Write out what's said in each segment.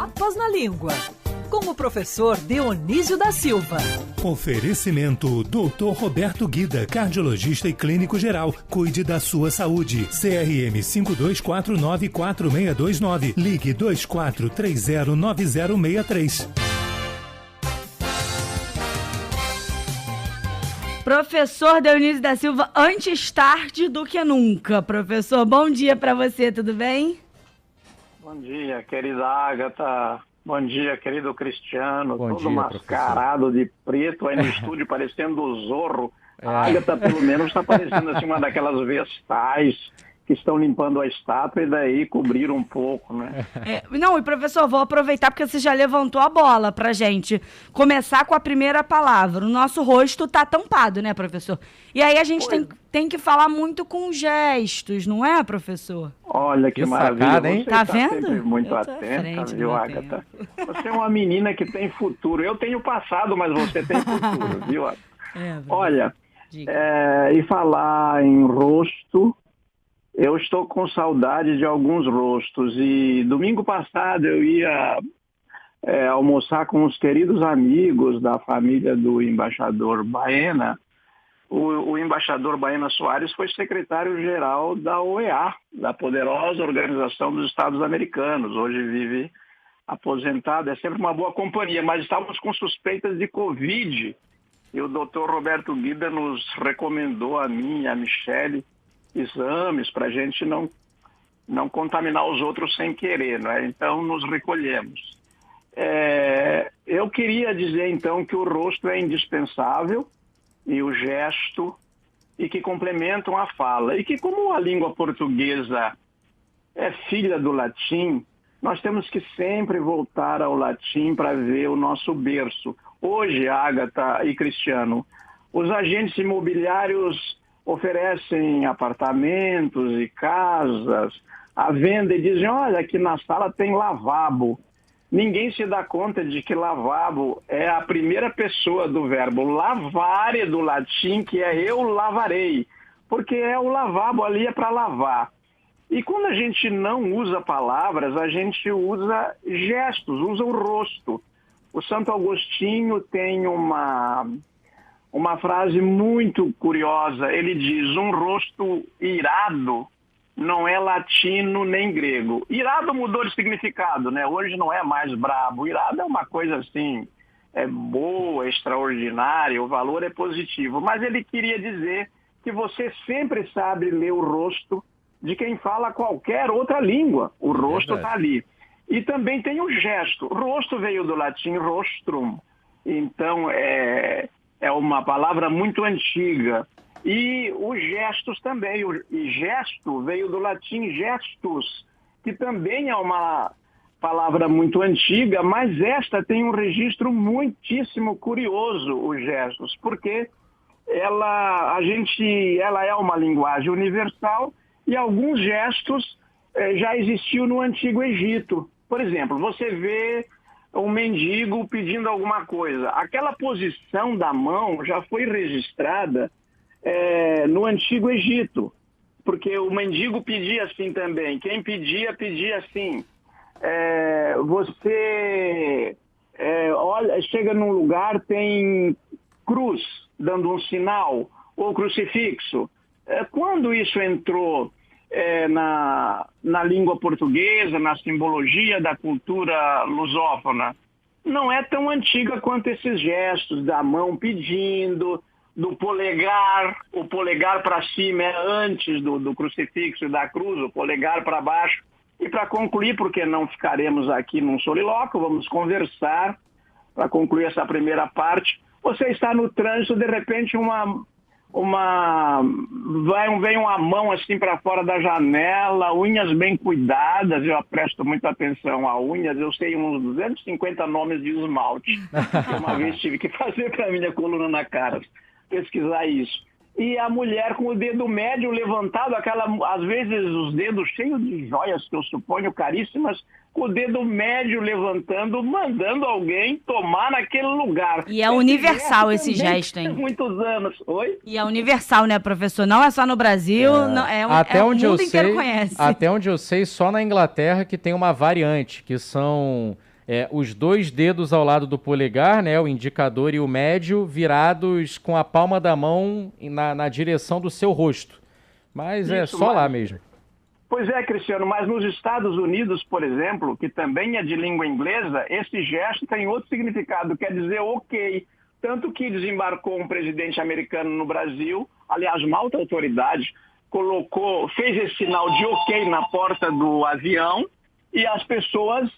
Papas na Língua, com o professor Dionísio da Silva. Oferecimento Dr. Roberto Guida, cardiologista e clínico geral. Cuide da sua saúde. CRM 52494629. Ligue 24309063. Professor Dionísio da Silva, antes tarde do que nunca. Professor, bom dia para você, tudo bem? Bom dia, querida Ágata. Bom dia, querido Cristiano. Bom todo dia, mascarado professor. de preto aí no estúdio, parecendo o Zorro. A Ágata, pelo menos, está parecendo assim, uma daquelas vestais que estão limpando a estátua e daí cobriram um pouco, né? Não, e professor, vou aproveitar porque você já levantou a bola pra gente começar com a primeira palavra. O nosso rosto tá tampado, né, professor? E aí a gente tem que falar muito com gestos, não é, professor? Olha que maravilha, sacada, hein? Você Tá está vendo? sempre muito Eu tô à atenta, frente viu, do meu Ágata? Você é uma menina que tem futuro. Eu tenho passado, mas você tem futuro, viu, Ágata? Olha, e falar em rosto, eu estou com saudade de alguns rostos. E domingo passado eu ia almoçar com os queridos amigos da família do embaixador Baena. O embaixador Baena Soares foi secretário-geral da OEA, da poderosa Organização dos Estados Americanos. Hoje vive aposentado, é sempre uma boa companhia, mas estávamos com suspeitas de Covid. E o doutor Roberto Guida nos recomendou, a mim e a Michele, exames para a gente não contaminar os outros sem querer, não é? Então nos recolhemos. Eu queria dizer então que o rosto é indispensável e o gesto e que complementam a fala e que, como a língua portuguesa é filha do latim, nós temos que sempre voltar ao latim para ver o nosso berço. Hoje, Ágata e Cristiano, os agentes imobiliários oferecem apartamentos e casas à venda e dizem, olha, aqui na sala tem lavabo. Ninguém se dá conta de que lavabo é a primeira pessoa do verbo lavare do latim, que é eu lavarei, porque o lavabo ali é para lavar. E quando a gente não usa palavras, a gente usa gestos, usa o rosto. O Santo Agostinho tem uma frase muito curiosa. Ele diz, um rosto irado não é latino nem grego. Irado mudou de significado, né? Hoje não é mais brabo. Irado é uma coisa assim, boa, extraordinária, o valor é positivo. Mas ele queria dizer que você sempre sabe ler o rosto de quem fala qualquer outra língua. O rosto está ali. E também tem o gesto. Rosto veio do latim rostrum. Então, é uma palavra muito antiga. E os gestos também. E gesto veio do latim gestus, que também é uma palavra muito antiga, mas esta tem um registro muitíssimo curioso, os gestos, porque ela é uma linguagem universal e alguns gestos já existiam no Antigo Egito. Por exemplo, você vê um mendigo pedindo alguma coisa. Aquela posição da mão já foi registrada no Antigo Egito, porque o mendigo pedia assim também. Quem pedia, pedia assim. Você olha, chega num lugar, tem cruz dando um sinal, ou crucifixo. Quando isso entrou na língua portuguesa, na simbologia da cultura lusófona, não é tão antiga quanto esses gestos da mão pedindo, do polegar. O polegar para cima é antes do crucifixo e da cruz, o polegar para baixo. E para concluir, porque não ficaremos aqui num solilóquio, vamos conversar para concluir essa primeira parte. Você está no trânsito, de repente vem uma mão assim para fora da janela, unhas bem cuidadas, eu presto muita atenção a unhas, eu sei uns 250 nomes de esmalte, que uma vez tive que fazer para minha coluna na cara, pesquisar isso. E a mulher com o dedo médio levantado, às vezes os dedos cheios de joias, que eu suponho caríssimas, com o dedo médio levantando, mandando alguém tomar naquele lugar. E é universal esse gesto, hein? Muitos anos. Oi? E é universal, né, professor? Não é só no Brasil, o mundo inteiro conhece. Até onde eu sei, só na Inglaterra que tem uma variante, que são os 2 dedos ao lado do polegar, né, o indicador e o médio, virados com a palma da mão na direção do seu rosto. Mas é só lá mesmo. Pois é, Cristiano, mas nos Estados Unidos, por exemplo, que também é de língua inglesa, esse gesto tem outro significado, quer dizer ok. Tanto que desembarcou um presidente americano no Brasil, aliás, uma alta autoridade, fez esse sinal de ok na porta do avião e as pessoas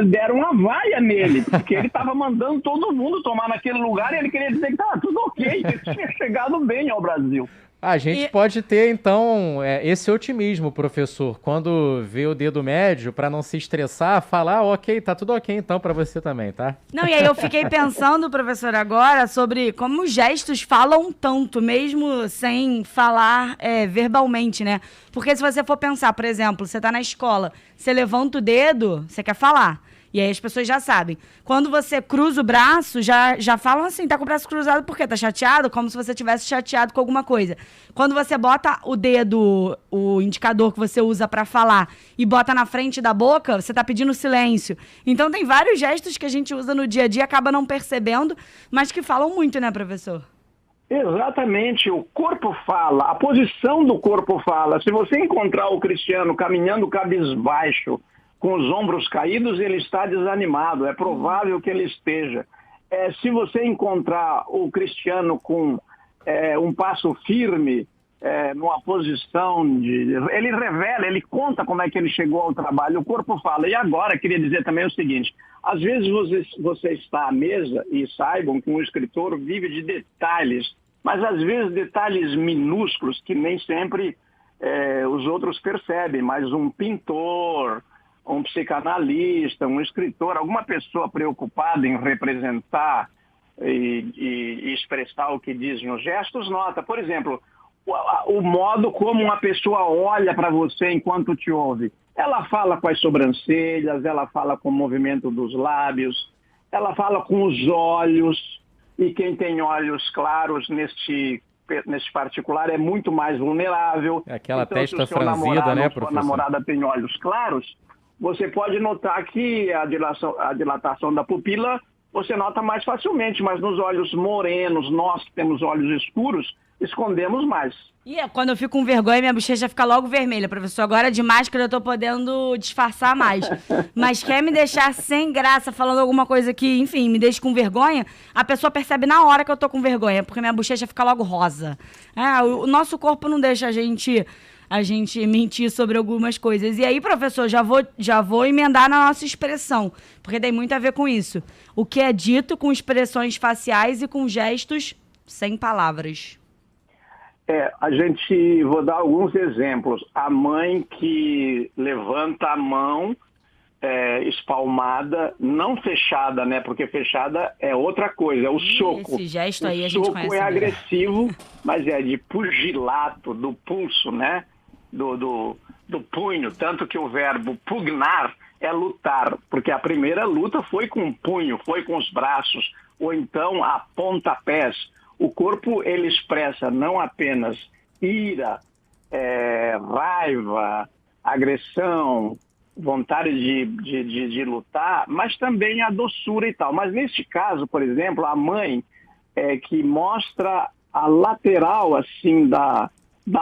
deram uma vaia nele, porque ele estava mandando todo mundo tomar naquele lugar e ele queria dizer que estava tudo ok, que ele tinha chegado bem ao Brasil. A gente pode ter, então, esse otimismo, professor, quando vê o dedo médio, para não se estressar, falar, ok, tá tudo ok então para você também, tá? Não, e aí eu fiquei pensando, professor, agora, sobre como os gestos falam tanto, mesmo sem falar verbalmente, né? Porque se você for pensar, por exemplo, você tá na escola, você levanta o dedo, você quer falar. E aí as pessoas já sabem. Quando você cruza o braço, já falam assim, tá com o braço cruzado por quê? Tá chateado? Como se você tivesse chateado com alguma coisa. Quando você bota o dedo, o indicador que você usa pra falar, e bota na frente da boca, você tá pedindo silêncio. Então tem vários gestos que a gente usa no dia a dia, acaba não percebendo, mas que falam muito, né, professor? Exatamente, o corpo fala, a posição do corpo fala. Se você encontrar o Cristiano caminhando cabisbaixo, com os ombros caídos, ele está desanimado. É provável que ele esteja. Se você encontrar o Cristiano com um passo firme, numa posição de... Ele revela, ele conta como é que ele chegou ao trabalho, o corpo fala. E agora, queria dizer também o seguinte, às vezes você está à mesa e saibam que um escritor vive de detalhes, mas às vezes detalhes minúsculos que nem sempre os outros percebem, mas um pintor... um psicanalista, um escritor, alguma pessoa preocupada em representar e expressar o que diz nos gestos, nota, por exemplo, o modo como uma pessoa olha para você enquanto te ouve. Ela fala com as sobrancelhas, ela fala com o movimento dos lábios, ela fala com os olhos, e quem tem olhos claros neste particular é muito mais vulnerável. Aquela então, testa se o seu franzida, né, namorado, professor? Se a namorada tem olhos claros, você pode notar que a dilatação da pupila você nota mais facilmente, mas nos olhos morenos, nós que temos olhos escuros, escondemos mais. E quando eu fico com vergonha, minha bochecha fica logo vermelha, professor. Agora de máscara eu tô podendo disfarçar mais. Mas quer me deixar sem graça, falando alguma coisa que, enfim, me deixe com vergonha, a pessoa percebe na hora que eu tô com vergonha, porque minha bochecha fica logo rosa. O nosso corpo não deixa a gente mentir sobre algumas coisas. E aí, professor, já vou emendar na nossa expressão, porque tem muito a ver com isso. O que é dito com expressões faciais e com gestos sem palavras. Vou dar alguns exemplos. A mãe que levanta a mão espalmada, não fechada, né? Porque fechada é outra coisa, é o soco. Esse gesto aí a gente conhece. O soco é agressivo, mas é de pugilato, do pulso, né? Do punho, tanto que o verbo pugnar é lutar, porque a primeira luta foi com o punho, foi com os braços, ou então a pontapés. O corpo, ele expressa não apenas ira, raiva, agressão, vontade de lutar, mas também a doçura e tal. Mas neste caso, por exemplo, a mãe que mostra a lateral assim da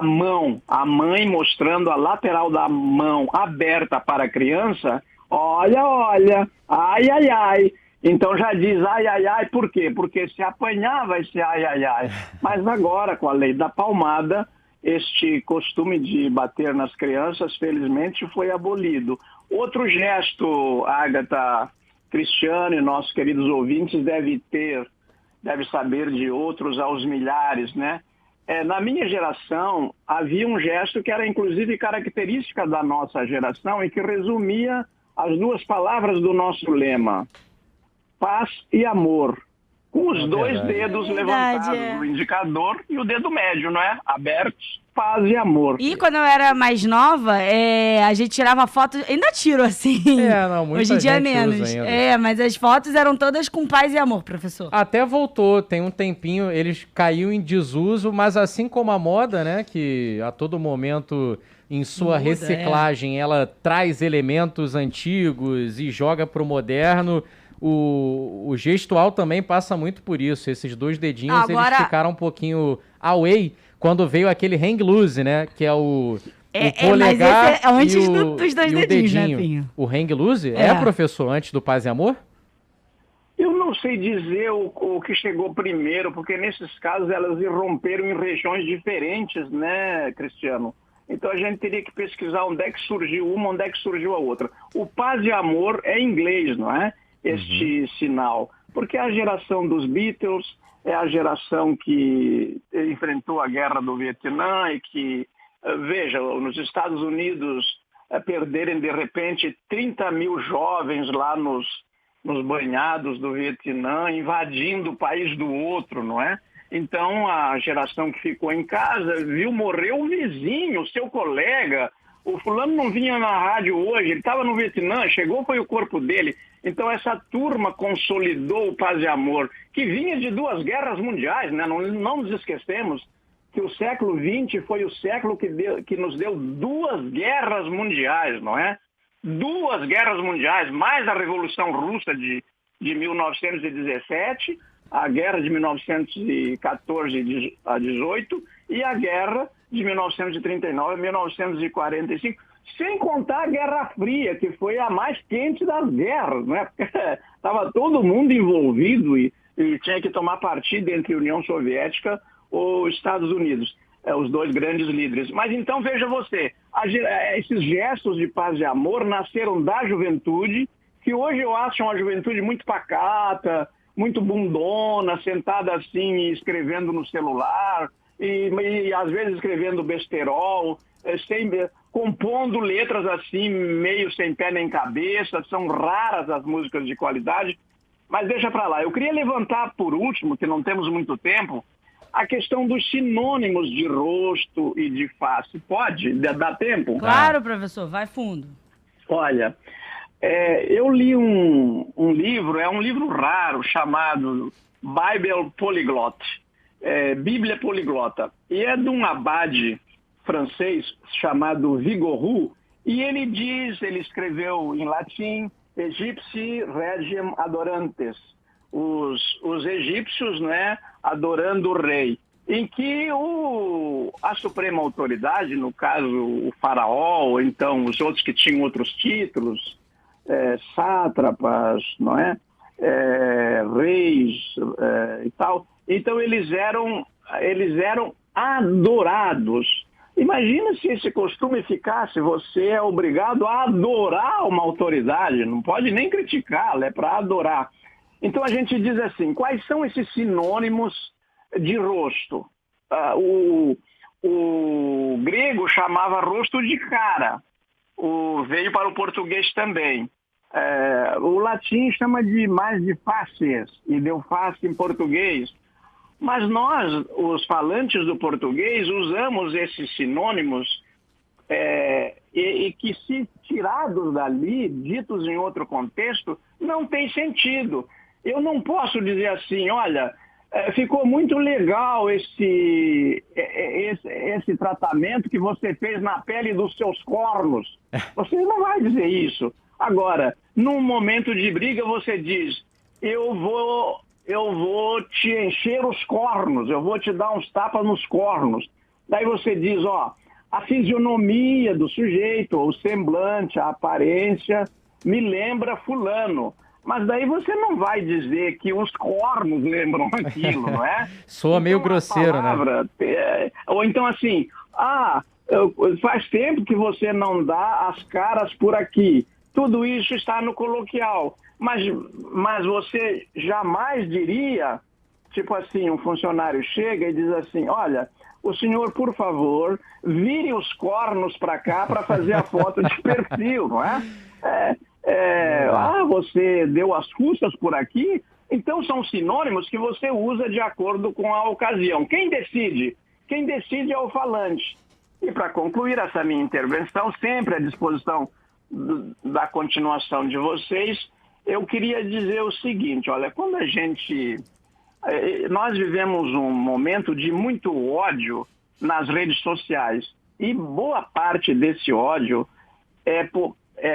mão, a mãe mostrando a lateral da mão aberta para a criança, olha, ai, ai, ai. Então já diz ai, ai, ai, por quê? Porque se apanhar vai ser ai, ai, ai. Mas agora, com a lei da palmada, este costume de bater nas crianças, felizmente, foi abolido. Outro gesto, Agatha, Cristiano e nossos queridos ouvintes deve saber de outros aos milhares, né? Na minha geração, havia um gesto que era inclusive característica da nossa geração e que resumia as duas palavras do nosso lema: paz e amor. com os dois dedos levantados, o indicador e o dedo médio, não é? Abertos, paz e amor. E quando eu era mais nova, a gente tirava foto, ainda tiro assim. Não, muita hoje em dia gente menos. usa ainda. Mas as fotos eram todas com paz e amor, professor. Até voltou, tem um tempinho, eles caiu em desuso, mas assim como a moda, né, que a todo momento em sua reciclagem ela traz elementos antigos e joga pro moderno. O gestual também passa muito por isso. Esses dois dedinhos, eles ficaram um pouquinho away quando veio aquele hang loose, né? Que é o polegar mas esse é antes dos dois e o dedinhos, dedinho. Né, Pinho? O hang loose professor, antes do Paz e Amor? Eu não sei dizer o que chegou primeiro, porque nesses casos elas irromperam em regiões diferentes, né, Cristiano? Então a gente teria que pesquisar onde é que surgiu uma, onde é que surgiu a outra. O Paz e Amor é inglês, não é? Este sinal, porque a geração dos Beatles é a geração que enfrentou a guerra do Vietnã e que, veja, nos Estados Unidos perderem de repente 30 mil jovens lá nos banhados do Vietnã, invadindo o país do outro, não é? Então a geração que ficou em casa viu morrer o vizinho, o seu colega. O fulano não vinha na rádio hoje, ele estava no Vietnã, chegou, foi o corpo dele. Então essa turma consolidou o Paz e Amor, que vinha de 2 guerras mundiais, né? Não nos esquecemos que o século XX foi o século que nos deu 2 guerras mundiais, não é? 2 guerras mundiais, mais a Revolução Russa de 1917, a guerra de 1914 a 18 e a guerra de 1939 a 1945, sem contar a Guerra Fria, que foi a mais quente das guerras, né? Estava todo mundo envolvido e tinha que tomar partido entre a União Soviética ou Estados Unidos, os 2 grandes líderes. Mas então, veja você, esses gestos de paz e amor nasceram da juventude, que hoje eu acho uma juventude muito pacata, muito bundona, sentada assim, escrevendo no celular, e às vezes escrevendo besterol, compondo letras assim, meio sem pé nem cabeça. São raras as músicas de qualidade, mas deixa pra lá. Eu queria levantar por último, que não temos muito tempo, a questão dos sinônimos de rosto e de face. Pode? Dá tempo? Claro, professor, vai fundo. Olha, eu li um livro, é um livro raro, chamado Bible Polyglot, Bíblia Poliglota, e é de um abade francês chamado Vigouroux, e ele escreveu em latim, Egypti regem adorantes, os egípcios, né, adorando o rei, em que a suprema autoridade, no caso o faraó, ou então os outros que tinham outros títulos, sátrapas, não é? Reis e tal. Então eles eram adorados. Imagina se esse costume ficasse, você é obrigado a adorar uma autoridade, não pode nem criticá-la, é para adorar. Então a gente diz assim, quais são esses sinônimos de rosto? O grego chamava rosto de cara, veio para o português também. O latim chama mais de facies, e deu face em português. Mas nós, os falantes do português, usamos esses sinônimos e que, se tirados dali, ditos em outro contexto, não tem sentido. Eu não posso dizer assim, olha, ficou muito legal esse tratamento que você fez na pele dos seus cornos. Você não vai dizer isso. Agora, num momento de briga, você diz, eu vou te encher os cornos, eu vou te dar uns tapas nos cornos. Daí você diz, a fisionomia do sujeito, o semblante, a aparência, me lembra fulano. Mas daí você não vai dizer que os cornos lembram aquilo, não é? Soa meio grosseiro, palavra, né? Ou então assim, faz tempo que você não dá as caras por aqui. Tudo isso está no coloquial. Mas você jamais diria, tipo assim, um funcionário chega e diz assim, olha, o senhor, por favor, vire os cornos para cá para fazer a foto de perfil, não é? Você deu as custas por aqui, então são sinônimos que você usa de acordo com a ocasião. Quem decide? Quem decide é o falante. E para concluir essa minha intervenção, sempre à disposição da continuação de vocês, eu queria dizer o seguinte, olha, quando nós vivemos um momento de muito ódio nas redes sociais, e boa parte desse ódio é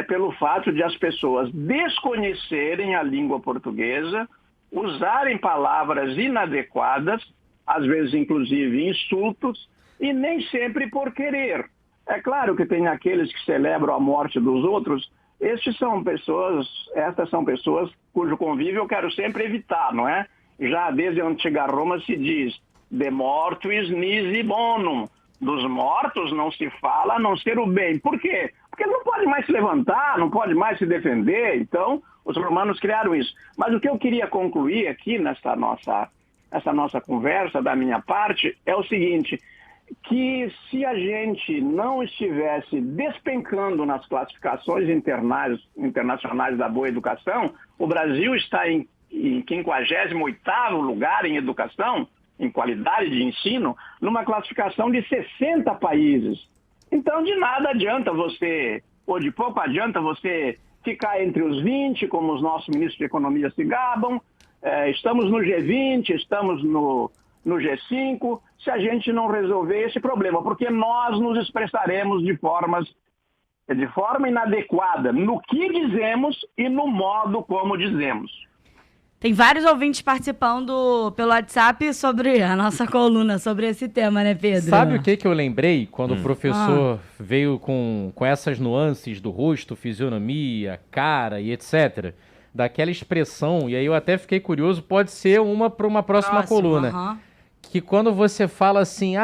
pelo fato de as pessoas desconhecerem a língua portuguesa, usarem palavras inadequadas, às vezes inclusive insultos, e nem sempre por querer. É claro que tem aqueles que celebram a morte dos outros. Essas são pessoas cujo convívio eu quero sempre evitar, não é? Já desde a antiga Roma se diz, de mortuis nisi bonum. Dos mortos não se fala a não ser o bem. Por quê? Porque não pode mais se levantar, não pode mais se defender. Então, os romanos criaram isso. Mas o que eu queria concluir aqui nessa nossa conversa, da minha parte, é o seguinte, que se a gente não estivesse despencando nas classificações internacionais da boa educação, o Brasil está em 58º lugar em educação, em qualidade de ensino, numa classificação de 60 países. Então, de nada adianta ou de pouco adianta você ficar entre os 20, como os nossos ministros de economia se gabam, estamos no G20, estamos no G5, se a gente não resolver esse problema, porque nós nos expressaremos de forma inadequada no que dizemos e no modo como dizemos. Tem vários ouvintes participando pelo WhatsApp sobre a nossa coluna, sobre esse tema, né, Pedro? Sabe o que eu lembrei quando o professor veio com essas nuances do rosto, fisionomia, cara e etc., daquela expressão, e aí eu até fiquei curioso, pode ser uma para uma próxima coluna. Que quando você fala assim,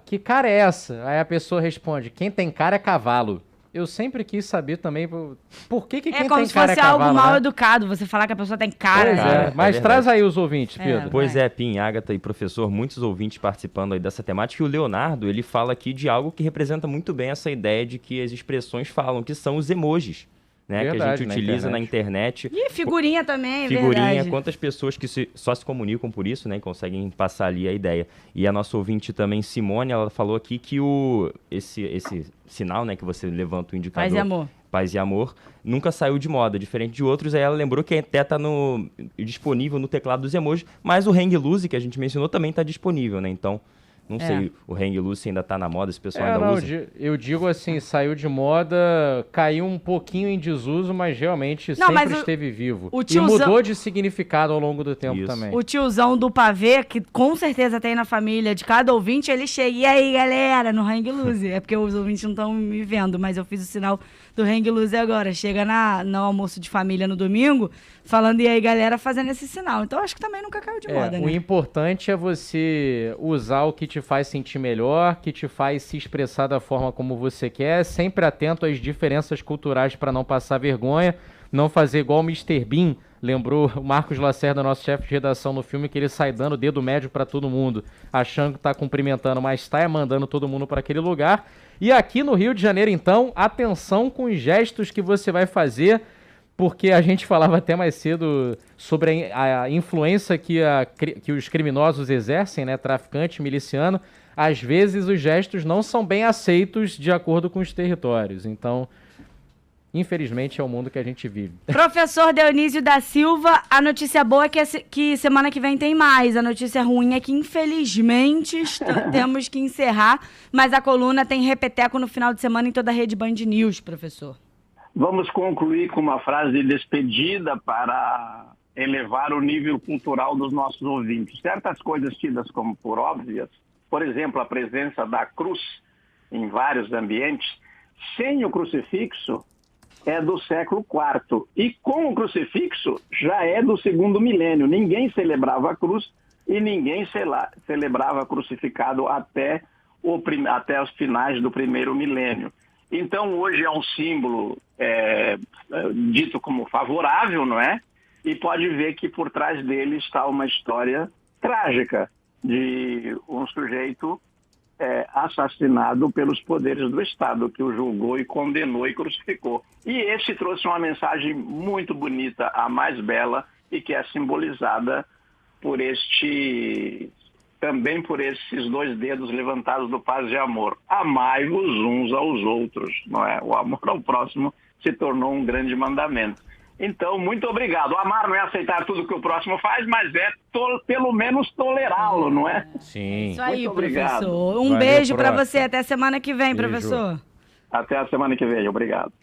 que cara é essa? Aí a pessoa responde, quem tem cara é cavalo. Eu sempre quis saber também por que quem tem cara é cavalo. É como se fosse algo mal educado, você falar que a pessoa tem cara. Mas traz aí os ouvintes, Pedro. Pois é, Pim, Agatha e professor, muitos ouvintes participando aí dessa temática. E o Leonardo, ele fala aqui de algo que representa muito bem essa ideia de que as expressões falam, que são os emojis. Né, verdade, que a gente utiliza na internet. E figurinha também, verdade. Quantas pessoas que só se comunicam por isso, né, e conseguem passar ali a ideia. E a nossa ouvinte também, Simone, ela falou aqui que esse sinal, né, que você levanta o indicador... Paz e amor. Paz e amor, nunca saiu de moda, diferente de outros. Aí ela lembrou que até está disponível no teclado dos emojis, mas o Hang Loose, que a gente mencionou, também está disponível, né, então... Não sei, o Hang Loose ainda tá na moda, esse pessoal ainda usa. Eu digo assim, saiu de moda, caiu um pouquinho em desuso, mas realmente sempre esteve vivo. E mudou de significado ao longo do tempo também. O tiozão do pavê, que com certeza tem na família de cada ouvinte, ele chega, e aí galera, no Hang Loose. É porque os ouvintes não estão me vendo, mas eu fiz o sinal do Hang Loose agora. Chega no almoço de família no domingo, falando, e aí galera, fazendo esse sinal. Então acho que também nunca caiu de moda, né? O importante é você usar o que te faz sentir melhor, que te faz se expressar da forma como você quer, sempre atento às diferenças culturais para não passar vergonha, não fazer igual o Mr. Bean, lembrou o Marcos Lacerda, nosso chefe de redação no filme, que ele sai dando o dedo médio para todo mundo, achando que está cumprimentando, mas está mandando todo mundo para aquele lugar. E aqui no Rio de Janeiro, então, atenção com os gestos que você vai fazer, porque a gente falava até mais cedo sobre a influência que os criminosos exercem, né, traficante, miliciano. Às vezes os gestos não são bem aceitos de acordo com os territórios. Então, infelizmente, é o mundo que a gente vive. Professor Dionísio da Silva, a notícia boa é que semana que vem tem mais. A notícia ruim é que, infelizmente, temos que encerrar, mas a coluna tem repeteco no final de semana em toda a rede Band News, professor. Vamos concluir com uma frase de despedida para elevar o nível cultural dos nossos ouvintes. Certas coisas tidas como por óbvias, por exemplo, a presença da cruz em vários ambientes, sem o crucifixo é do século IV. E com o crucifixo já é do segundo milênio. Ninguém celebrava a cruz e ninguém celebrava crucificado até os finais do primeiro milênio. Então, hoje é um símbolo dito como favorável, não é? E pode ver que por trás dele está uma história trágica de um sujeito assassinado pelos poderes do Estado, que o julgou e condenou e crucificou. E esse trouxe uma mensagem muito bonita, a mais bela, e que é simbolizada também por esses 2 dedos levantados do paz e amor. Amai-vos uns aos outros, não é? O amor ao próximo se tornou um grande mandamento. Então, muito obrigado. Amar não é aceitar tudo que o próximo faz, mas é pelo menos tolerá-lo, não é? Sim. Isso aí, Muito obrigado. professor. Um Valeu, beijo para prof. você. Até semana que vem, Beijo. professor. Até a semana que vem. Obrigado.